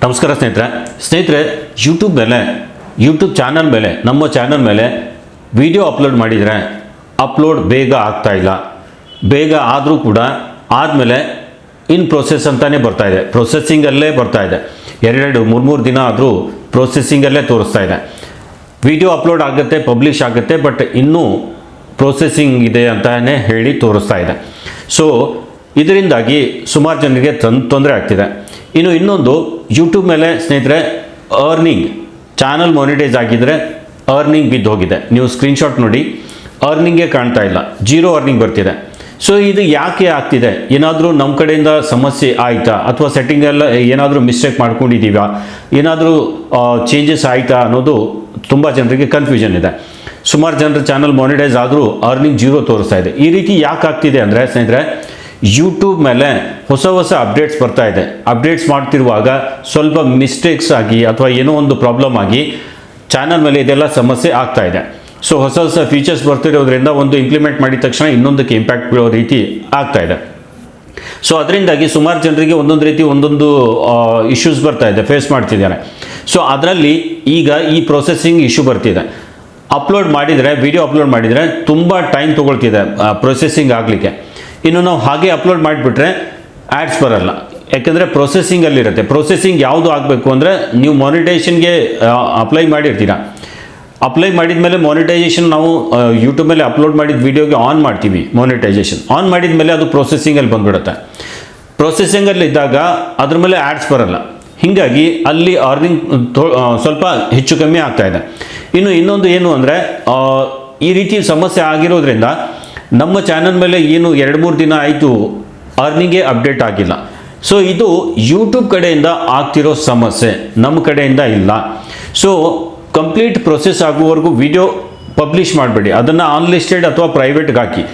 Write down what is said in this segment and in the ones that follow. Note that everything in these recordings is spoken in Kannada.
ನಮಸ್ಕಾರ ಸ್ನೇಹಿತರೆ ಯೂಟ್ಯೂಬ್ ಚಾನಲ್ ಮೇಲೆ ನಮ್ಮ ಚಾನಲ್ ಮೇಲೆ ವಿಡಿಯೋ ಅಪ್ಲೋಡ್ ಮಾಡಿದರೆ ಅಪ್ಲೋಡ್ ಬೇಗ ಆಗ್ತಾ ಇಲ್ಲ. ಬೇಗ ಆದರೂ ಕೂಡ ಆದಮೇಲೆ ಇನ್ ಪ್ರೋಸೆಸ್ ಅಂತಾನೆ ಬರ್ತಾ ಇದೆ, ಪ್ರೊಸೆಸಿಂಗಲ್ಲೇ ಬರ್ತಾ ಇದೆ. 2-3 ದಿನ ಆದರೂ ಪ್ರೊಸೆಸಿಂಗಲ್ಲೇ ತೋರಿಸ್ತಾ ಇದೆ. ವಿಡಿಯೋ ಅಪ್ಲೋಡ್ ಆಗುತ್ತೆ, ಪಬ್ಲಿಷ್ ಆಗುತ್ತೆ, ಬಟ್ ಇನ್ನೂ ಪ್ರೊಸೆಸಿಂಗ್ ಇದೆ ಅಂತಾನೆ ಹೇಳಿ ತೋರಿಸ್ತಾ ಇದೆ. ಸೊ ಇದರಿಂದಾಗಿ ಸುಮಾರು ಜನರಿಗೆ ತೊಂದರೆ ಆಗ್ತಿದೆ. ಇನ್ನೊಂದು ಯೂಟ್ಯೂಬ್ ಮೇಲೆ ಸ್ನೇಹಿತರೆ ಅರ್ನಿಂಗ್ ಚಾನಲ್ ಮಾನಿಟೈಸ್ ಆಗಿದ್ದರೆ ಅರ್ನಿಂಗ್ ಬಿದ್ದು ಹೋಗಿದೆ. ನೀವು ಸ್ಕ್ರೀನ್ಶಾಟ್ ನೋಡಿ, ಅರ್ನಿಂಗೇ ಕಾಣ್ತಾ ಇಲ್ಲ, 0 ಅರ್ನಿಂಗ್ ಬರ್ತಿದೆ. ಸೊ ಇದು ಯಾಕೆ ಆಗ್ತಿದೆ? ಏನಾದರೂ ನಮ್ಮ ಕಡೆಯಿಂದ ಸಮಸ್ಯೆ ಆಯಿತಾ, ಅಥವಾ ಸೆಟ್ಟಿಂಗೆಲ್ಲ ಏನಾದರೂ ಮಿಸ್ಟೇಕ್ ಮಾಡ್ಕೊಂಡಿದ್ದೀವಾ, ಏನಾದರೂ ಚೇಂಜಸ್ ಆಯಿತಾ ಅನ್ನೋದು ತುಂಬ ಜನರಿಗೆ ಕನ್ಫ್ಯೂಷನ್ ಇದೆ. ಸುಮಾರು ಜನರ ಚಾನಲ್ ಮಾನಿಟೈಸ್ ಆದರೂ ಅರ್ನಿಂಗ್ 0 ತೋರಿಸ್ತಾ ಇದೆ. ಈ ರೀತಿ ಯಾಕೆ ಆಗ್ತಿದೆ ಅಂದರೆ ಸ್ನೇಹಿತರೆ, ಯೂಟ್ಯೂಬ್ ಮೇಲೆ ಹೊಸ ಅಪ್ಡೇಟ್ಸ್ ಬರ್ತಾ ಇದೆ. ಅಪ್ಡೇಟ್ಸ್ ಮಾಡ್ತಿರುವಾಗ ಸ್ವಲ್ಪ ಮಿಸ್ಟೇಕ್ಸ್ ಆಗಿ ಅಥವಾ ಏನೋ ಒಂದು ಪ್ರಾಬ್ಲಮ್ ಆಗಿ ಚಾನಲ್ ಮೇಲೆ ಇದೆಲ್ಲ ಸಮಸ್ಯೆ ಆಗ್ತಾ ಇದೆ. ಸೊ ಹೊಸ ಫೀಚರ್ಸ್ ಬರ್ತಿರೋದ್ರಿಂದ ಒಂದು ಇಂಪ್ಲಿಮೆಂಟ್ ಮಾಡಿದ ತಕ್ಷಣ ಇನ್ನೊಂದಕ್ಕೆ ಇಂಪ್ಯಾಕ್ಟ್ ಬೀಳೋ ರೀತಿ ಆಗ್ತಾ ಇದೆ. ಸೊ ಅದರಿಂದಾಗಿ ಸುಮಾರು ಜನರಿಗೆ ಒಂದೊಂದು ಇಶ್ಯೂಸ್ ಬರ್ತಾ ಇದೆ, ಫೇಸ್ ಮಾಡ್ತಿದ್ದಾರೆ. ಸೊ ಅದರಲ್ಲಿ ಈಗ ಈ ಪ್ರೊಸೆಸಿಂಗ್ ಇಶ್ಯೂ ಬರ್ತಿದೆ. ವಿಡಿಯೋ ಅಪ್ಲೋಡ್ ಮಾಡಿದರೆ ತುಂಬ ಟೈಮ್ ತೊಗೊಳ್ತಿದೆ ಪ್ರೊಸೆಸಿಂಗ್ ಆಗಲಿಕ್ಕೆ. ಇನ್ನು ನಾವು ಹಾಗೆ ಅಪ್ಲೋಡ್ ಮಾಡಿಬಿಟ್ರೆ ಆ್ಯಡ್ಸ್ ಬರಲ್ಲ, ಯಾಕೆಂದರೆ ಪ್ರೊಸೆಸಿಂಗಲ್ಲಿರುತ್ತೆ. ಪ್ರೊಸೆಸಿಂಗ್ ಯಾವುದು ಆಗಬೇಕು ಅಂದರೆ ನೀವು ಮಾನಿಟೈಸೇಷನ್ಗೆ ಅಪ್ಲೈ ಮಾಡಿರ್ತೀರ. ಅಪ್ಲೈ ಮಾಡಿದ ಮೇಲೆ ಮಾನಿಟೈಸೇಷನ್ ನಾವು ಯೂಟ್ಯೂಬ್ ಮೇಲೆ ಅಪ್ಲೋಡ್ ಮಾಡಿದ ವೀಡಿಯೋಗೆ ಆನ್ ಮಾಡ್ತೀವಿ. ಮಾನಿಟೈಸೇಷನ್ ಆನ್ ಮಾಡಿದ ಮೇಲೆ ಅದು ಪ್ರೊಸೆಸಿಂಗಲ್ಲಿ ಬಂದುಬಿಡುತ್ತೆ. ಪ್ರೊಸೆಸಿಂಗಲ್ಲಿ ಇದ್ದಾಗ ಅದ್ರ ಮೇಲೆ ಆ್ಯಡ್ಸ್ ಬರಲ್ಲ. ಹೀಗಾಗಿ ಅಲ್ಲಿ ಅರ್ನಿಂಗ್ ಸ್ವಲ್ಪ ಹೆಚ್ಚು ಕಮ್ಮಿ ಆಗ್ತಾ ಇದೆ. ಇನ್ನೊಂದು ಏನು ಅಂದರೆ ಈ ರೀತಿ ಸಮಸ್ಯೆ ಆಗಿರೋದ್ರಿಂದ ನಮ್ಮ ಚಾನಲ್ ಮೇಲೆ ಏನು 2-3 ದಿನ ಆಯಿತು ಅರ್ನಿಂಗೇ ಅಪ್ಡೇಟ್ ಆಗಿಲ್ಲ. ಸೊ ಇದು ಯೂಟ್ಯೂಬ್ ಕಡೆಯಿಂದ ಆಗ್ತಿರೋ ಸಮಸ್ಯೆ, ನಮ್ಮ ಕಡೆಯಿಂದ ಇಲ್ಲ. ಸೊ ಕಂಪ್ಲೀಟ್ ಪ್ರೊಸೆಸ್ ಆಗುವವರೆಗೂ ವಿಡಿಯೋ ಪಬ್ಲಿಷ್ ಮಾಡಬೇಡಿ, ಅದನ್ನು ಅನ್ಲಿಸ್ಟೆಡ್ ಅಥವಾ ಪ್ರೈವೇಟ್ಗೆ ಹಾಕಿ.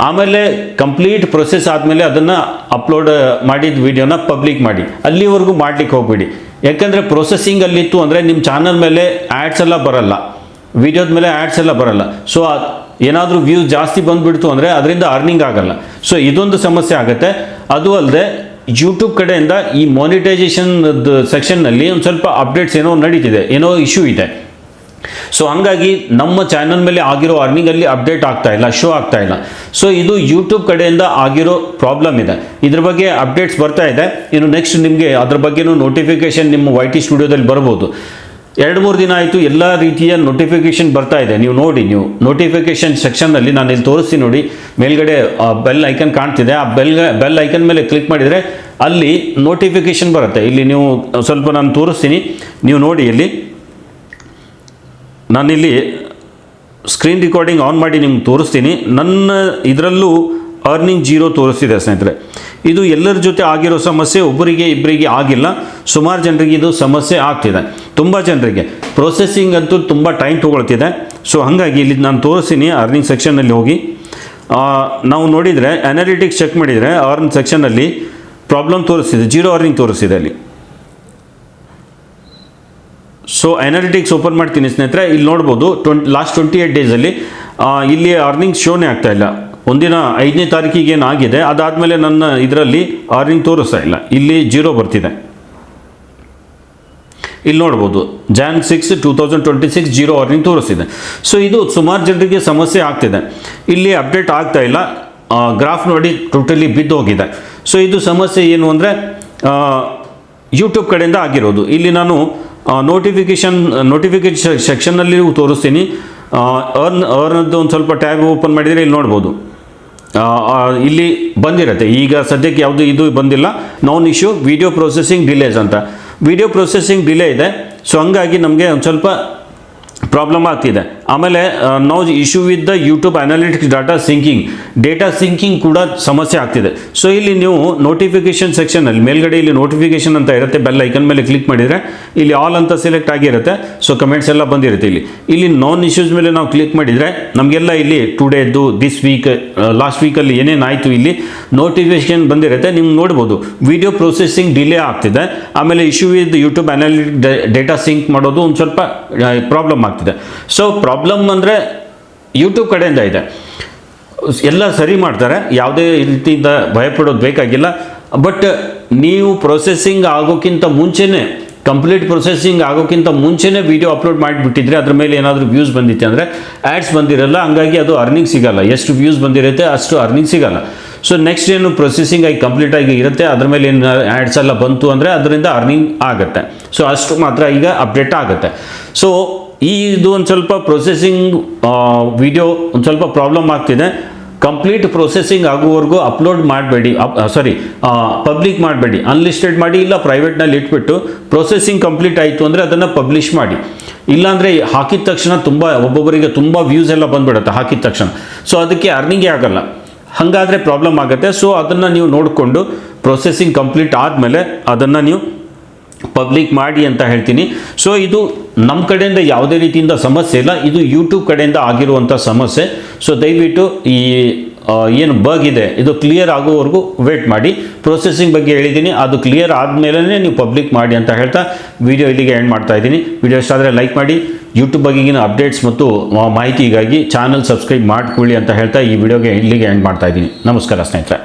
ಆಮೇಲೆ ಕಂಪ್ಲೀಟ್ ಪ್ರೊಸೆಸ್ ಆದಮೇಲೆ ಅದನ್ನು ಅಪ್ಲೋಡ್ ಮಾಡಿದ ವಿಡಿಯೋನ ಪಬ್ಲಿಕ್ ಮಾಡಿ. ಅಲ್ಲಿವರೆಗೂ ಮಾಡಲಿಕ್ಕೆ ಹೋಗಬೇಡಿ. ಯಾಕೆಂದರೆ ಪ್ರೊಸೆಸಿಂಗಲ್ಲಿತ್ತು ಅಂದರೆ ನಿಮ್ಮ ಚಾನಲ್ ಮೇಲೆ ಆ್ಯಡ್ಸ್ ಎಲ್ಲ ಬರಲ್ಲ, ವಿಡಿಯೋದ ಮೇಲೆ ಆ್ಯಡ್ಸ್ ಎಲ್ಲ ಬರಲ್ಲ. ಸೊ ಏನಾದರೂ ವ್ಯೂಸ್ ಜಾಸ್ತಿ ಬಂದುಬಿಡ್ತು ಅಂದರೆ ಅದರಿಂದ ಅರ್ನಿಂಗ್ ಆಗಲ್ಲ. ಸೊ ಇದೊಂದು ಸಮಸ್ಯೆ ಆಗುತ್ತೆ. ಅದು ಅಲ್ಲದೆ ಯೂಟ್ಯೂಬ್ ಕಡೆಯಿಂದ ಈ ಮಾನಿಟೈಸೇಷನ್ ಸೆಕ್ಷನ್ನಲ್ಲಿ ಒಂದು ಸ್ವಲ್ಪ ಅಪ್ಡೇಟ್ಸ್ ಏನೋ ನಡೀತಿದೆ, ಏನೋ ಇಶ್ಯೂ ಇದೆ. ಸೊ ಹಂಗಾಗಿ ನಮ್ಮ ಚಾನಲ್ ಮೇಲೆ ಆಗಿರೋ ಅರ್ನಿಂಗಲ್ಲಿ ಅಪ್ಡೇಟ್ ಆಗ್ತಾ ಇಲ್ಲ, ಶೋ ಆಗ್ತಾ ಇಲ್ಲ. ಸೊ ಇದು ಯೂಟ್ಯೂಬ್ ಕಡೆಯಿಂದ ಆಗಿರೋ ಪ್ರಾಬ್ಲಮ್ ಇದೆ. ಇದ್ರ ಬಗ್ಗೆ ಅಪ್ಡೇಟ್ಸ್ ಬರ್ತಾ ಇದೆ. ನೆಕ್ಸ್ಟ್ ನಿಮಗೆ ಅದ್ರ ಬಗ್ಗೆನೂ ನೋಟಿಫಿಕೇಷನ್ ನಿಮ್ಮ YT ಸ್ಟುಡಿಯೋದಲ್ಲಿ ಬರ್ಬೋದು. 2-3 ದಿನ ಆಯಿತು, ಎಲ್ಲ ರೀತಿಯ ನೋಟಿಫಿಕೇಷನ್ ಬರ್ತಾ ಇದೆ. ನೀವು ನೋಟಿಫಿಕೇಷನ್ ಸೆಕ್ಷನ್ನಲ್ಲಿ ನಾನು ಇಲ್ಲಿ ತೋರಿಸ್ತೀನಿ ನೋಡಿ, ಮೇಲ್ಗಡೆ ಬೆಲ್ ಐಕನ್ ಕಾಣ್ತಿದೆ. ಆ ಬೆಲ್ ಐಕನ್ ಮೇಲೆ ಕ್ಲಿಕ್ ಮಾಡಿದರೆ ಅಲ್ಲಿ ನೋಟಿಫಿಕೇಷನ್ ಬರುತ್ತೆ. ಇಲ್ಲಿ ನೀವು ಸ್ವಲ್ಪ ನಾನು ತೋರಿಸ್ತೀನಿ, ನೀವು ನೋಡಿ. ನಾನಿಲ್ಲಿ ಸ್ಕ್ರೀನ್ ರೆಕಾರ್ಡಿಂಗ್ ಆನ್ ಮಾಡಿ ನಿಮ್ಗೆ ತೋರಿಸ್ತೀನಿ. ನನ್ನ ಇದರಲ್ಲೂ ಅರ್ನಿಂಗ್ 0 ತೋರಿಸ್ತಿದೆ ಸ್ನೇಹಿತರೆ. ಇದು ಎಲ್ಲರ ಜೊತೆ ಆಗಿರೋ ಸಮಸ್ಯೆ, ಒಬ್ಬರಿಗೆ ಇಬ್ಬರಿಗೆ ಆಗಿಲ್ಲ, ಸುಮಾರು ಜನರಿಗೆ ಇದು ಸಮಸ್ಯೆ ಆಗ್ತಿದೆ. ತುಂಬ ಜನರಿಗೆ ಪ್ರೊಸೆಸಿಂಗ್ ಅಂತೂ ತುಂಬ ಟೈಮ್ ತೊಗೊಳ್ತಿದೆ. ಸೊ ಹಾಗಾಗಿ ಇಲ್ಲಿ ನಾನು ತೋರಿಸ್ತೀನಿ. ಅರ್ನಿಂಗ್ ಸೆಕ್ಷನ್ನಲ್ಲಿ ಹೋಗಿ ನಾವು ನೋಡಿದರೆ ಅನಾಲಿಟಿಕ್ಸ್ ಚೆಕ್ ಮಾಡಿದರೆ ಅರ್ನ್ ಸೆಕ್ಷನ್ನಲ್ಲಿ ಪ್ರಾಬ್ಲಮ್ ತೋರಿಸ್ತಿದೆ, 0 ಅರ್ನಿಂಗ್ ತೋರಿಸ್ತಿದೆ ಅಲ್ಲಿ. ಸೊ ಅನಾಲಿಟಿಕ್ಸ್ ಓಪನ್ ಮಾಡ್ತೀನಿ ಸ್ನೇಹಿತರೆ. ಇಲ್ಲಿ ನೋಡ್ಬೋದು ಲಾಸ್ಟ್ 28 ಡೇಸಲ್ಲಿ ಇಲ್ಲಿ ಅರ್ನಿಂಗ್ ಶೋನೇ ಆಗ್ತಾ ಇಲ್ಲ. ಒಂದಿನ 5ನೇ ತಾರೀಕಿಗೆ ಏನಾಗಿದೆ, ಅದಾದಮೇಲೆ ನನ್ನ ಇದರಲ್ಲಿ ಅರ್ನಿಂಗ್ ತೋರಿಸ್ತಾ ಇಲ್ಲ, ಇಲ್ಲಿ 0 ಬರ್ತಿದೆ. ಇಲ್ಲಿ ನೋಡ್ಬೋದು Jan 6, 2026 0 ಅರ್ನಿಂಗ್ ತೋರಿಸ್ತಿದೆ. ಸೊ ಇದು ಸುಮಾರು ಜನರಿಗೆ ಸಮಸ್ಯೆ ಆಗ್ತಿದೆ. ಇಲ್ಲಿ ಅಪ್ಡೇಟ್ ಆಗ್ತಾ ಇಲ್ಲ, ಗ್ರಾಫ್ ನೋಡಿ ಟೋಟಲಿ ಬಿದ್ದು ಹೋಗಿದೆ. ಸೊ ಇದು ಸಮಸ್ಯೆ ಏನು ಅಂದರೆ ಯೂಟ್ಯೂಬ್ ಕಡೆಯಿಂದ ಆಗಿರೋದು. ಇಲ್ಲಿ ನಾನು ನೋಟಿಫಿಕೇಷನ್ ಸೆಕ್ಷನ್ನಲ್ಲಿ ತೋರಿಸ್ತೀನಿ. ಅರ್ನದ್ದು ಒಂದು ಸ್ವಲ್ಪ ಟ್ಯಾಬ್ ಓಪನ್ ಮಾಡಿದರೆ ಇಲ್ಲಿ ನೋಡ್ಬೋದು, ಇಲ್ಲಿ ಬಂದಿರುತ್ತೆ. ಈಗ ಸದ್ಯಕ್ಕೆ ಯಾವುದು ಇದು ಬಂದಿಲ್ಲ. ನಾನ್ ಇಶ್ಯೂ ವಿಡಿಯೋ ಪ್ರೊಸೆಸಿಂಗ್ ಡಿಲೇಸ್ ಅಂತ. ವಿಡಿಯೋ ಪ್ರೊಸೆಸಿಂಗ್ ಡಿಲೇ ಇದೆ. ಸೊ ಹಂಗಾಗಿ ನಮಗೆ ಒಂದು ಸ್ವಲ್ಪ ಪ್ರಾಬ್ಲಮ್ ಆಗ್ತಿದೆ. ಆಮೇಲೆ ನಾವು issue with the YouTube analytics data sinking ಕೂಡ ಸಮಸ್ಯೆ ಆಗ್ತಿದೆ. ಸೊ ಇಲ್ಲಿ ನೀವು ನೋಟಿಫಿಕೇಷನ್ ಸೆಕ್ಷನಲ್ಲಿ ಮೇಲ್ಗಡೆ ಇಲ್ಲಿ ನೋಟಿಫಿಕೇಷನ್ ಅಂತ ಇರುತ್ತೆ, ಬೆಲ್ ಐಕನ್ ಮೇಲೆ ಕ್ಲಿಕ್ ಮಾಡಿದರೆ ಇಲ್ಲಿ ಆಲ್ ಅಂತ ಸೆಲೆಕ್ಟ್ ಆಗಿರುತ್ತೆ. ಸೊ ಕಮೆಂಟ್ಸ್ ಎಲ್ಲ ಬಂದಿರುತ್ತೆ. ಇಲ್ಲಿ ನಾನ್ ಇಶ್ಯೂಸ್ ಮೇಲೆ ನಾವು ಕ್ಲಿಕ್ ಮಾಡಿದರೆ ನಮಗೆಲ್ಲ ಇಲ್ಲಿ ಟುಡೇದು, ದಿಸ್ ವೀಕ್, ಲಾಸ್ಟ್ ವೀಕಲ್ಲಿ ಏನೇನಾಯಿತು ಇಲ್ಲಿ ನೋಟಿಫಿಕೇಷನ್ ಬಂದಿರುತ್ತೆ. ನೀವು ನೋಡ್ಬೋದು ವಿಡಿಯೋ ಪ್ರೊಸೆಸಿಂಗ್ ಡಿಲೇ ಆಗ್ತಿದೆ. ಆಮೇಲೆ issue with YouTube analytics data sync ಮಾಡೋದು ಒಂದು ಸ್ವಲ್ಪ ಪ್ರಾಬ್ಲಮ್ ಆಗ್ತಿದೆ. ಸೊ ಪ್ರಾಬ್ಲಮ್ ಅಂದರೆ ಯೂಟ್ಯೂಬ್ ಕಡೆಯಿಂದ ಇದೆ, ಎಲ್ಲ ಸರಿ ಮಾಡ್ತಾರೆ, ಯಾವುದೇ ರೀತಿಯಿಂದ ಭಯಪಡೋದು ಬೇಕಾಗಿಲ್ಲ. ಬಟ್ ನೀವು ಪ್ರೊಸೆಸಿಂಗ್ ಆಗೋಕ್ಕಿಂತ ಮುಂಚೆನೇ ಕಂಪ್ಲೀಟ್ ಪ್ರೊಸೆಸಿಂಗ್ ಆಗೋಕ್ಕಿಂತ ಮುಂಚೆನೇ ವಿಡಿಯೋ ಅಪ್ಲೋಡ್ ಮಾಡಿಬಿಟ್ಟಿದ್ರೆ ಅದ್ರ ಮೇಲೆ ಏನಾದರೂ ವ್ಯೂಸ್ ಬಂದಿತ್ತೆ ಅಂದರೆ ಆ್ಯಡ್ಸ್ ಬಂದಿರಲ್ಲ, ಹಂಗಾಗಿ ಅದು ಅರ್ನಿಂಗ್ ಸಿಗಲ್ಲ. ಎಷ್ಟು ವ್ಯೂಸ್ ಬಂದಿರುತ್ತೆ ಅಷ್ಟು ಅರ್ನಿಂಗ್ ಸಿಗಲ್ಲ. ಸೊ ನೆಕ್ಸ್ಟ್ ಏನು ಪ್ರೊಸೆಸಿಂಗ್ ಆಗಿ ಕಂಪ್ಲೀಟ್ ಆಗಿ ಇರುತ್ತೆ, ಅದ್ರ ಮೇಲೆ ಏನು ಆ್ಯಡ್ಸ್ ಎಲ್ಲ ಬಂತು ಅಂದರೆ ಅದರಿಂದ ಅರ್ನಿಂಗ್ ಆಗುತ್ತೆ. ಸೊ ಅಷ್ಟು ಮಾತ್ರ ಈಗ ಅಪ್ಡೇಟ್ ಆಗುತ್ತೆ. ಸೊ ಇದು ಒಂದು ಸ್ವಲ್ಪ ಪ್ರೊಸೆಸಿಂಗ್ ವಿಡಿಯೋ ಒಂದು ಸ್ವಲ್ಪ ಪ್ರಾಬ್ಲಮ್ ಆಗ್ತಿದೆ. ಕಂಪ್ಲೀಟ್ ಪ್ರೊಸೆಸಿಂಗ್ ಆಗುವವರೆಗೂ ಅಪ್ಲೋಡ್ ಮಾಡಬೇಡಿ, ಪಬ್ಲಿಕ್ ಮಾಡಬೇಡಿ, ಅನ್ಲಿಸ್ಟೆಡ್ ಮಾಡಿ ಇಲ್ಲ ಪ್ರೈವೇಟ್ನಲ್ಲಿ ಇಟ್ಬಿಟ್ಟು ಪ್ರೊಸೆಸಿಂಗ್ ಕಂಪ್ಲೀಟ್ ಆಯಿತು ಅಂದರೆ ಅದನ್ನು ಪಬ್ಲಿಷ್ ಮಾಡಿ. ಇಲ್ಲಾಂದರೆ ಹಾಕಿದ ತಕ್ಷಣ ಒಬ್ಬೊಬ್ಬರಿಗೆ ತುಂಬ ವ್ಯೂಸ್ ಎಲ್ಲ ಬಂದ್ಬಿಡುತ್ತೆ ಹಾಕಿದ ತಕ್ಷಣ. ಸೊ ಅದಕ್ಕೆ ಅರ್ನಿಂಗೇ ಆಗಲ್ಲ, ಹಾಗಾದರೆ ಪ್ರಾಬ್ಲಮ್ ಆಗುತ್ತೆ. ಸೊ ಅದನ್ನು ನೀವು ನೋಡಿಕೊಂಡು ಪ್ರೊಸೆಸಿಂಗ್ ಕಂಪ್ಲೀಟ್ ಆದಮೇಲೆ ಅದನ್ನು ನೀವು ಪಬ್ಲಿಕ್ ಮಾಡಿ ಅಂತ ಹೇಳ್ತೀನಿ. ಸೊ ಇದು ನಮ್ಮ ಕಡೆಯಿಂದ ಯಾವುದೇ ರೀತಿಯಿಂದ ಸಮಸ್ಯೆ ಇಲ್ಲ, ಇದು ಯೂಟ್ಯೂಬ್ ಕಡೆಯಿಂದ ಆಗಿರುವಂಥ ಸಮಸ್ಯೆ. ಸೊ ದಯವಿಟ್ಟು ಈ ಏನು ಬಗ್ ಇದೆ ಇದು ಕ್ಲಿಯರ್ ಆಗೋವರೆಗೂ ವೇಟ್ ಮಾಡಿ. ಪ್ರೊಸೆಸಿಂಗ್ ಬಗ್ಗೆ ಹೇಳಿದ್ದೀನಿ, ಅದು ಕ್ಲಿಯರ್ ಆದಮೇಲೆ ನೀವು ಪಬ್ಲಿಕ್ ಮಾಡಿ ಅಂತ ಹೇಳ್ತಾ ವಿಡಿಯೋ ಇಲ್ಲಿಗೆ ಎಂಡ್ ಮಾಡ್ತಾ ಇದ್ದೀನಿ. ವಿಡಿಯೋ ಇಷ್ಟ ಆದರೆ ಲೈಕ್ ಮಾಡಿ, ಯೂಟ್ಯೂಬ್ ಬಗೆಗಿನ ಅಪ್ಡೇಟ್ಸ್ ಮತ್ತು ಮಾಹಿತಿಗಾಗಿ ಚಾನಲ್ ಸಬ್ಸ್ಕ್ರೈಬ್ ಮಾಡ್ಕೊಳ್ಳಿ ಅಂತ ಹೇಳ್ತಾ ಈ ವಿಡಿಯೋಗೆ ಇಲ್ಲಿಗೆ ಎಂಡ್ ಮಾಡ್ತಾ ಇದ್ದೀನಿ. ನಮಸ್ಕಾರ ಸ್ನೇಹಿತರೆ.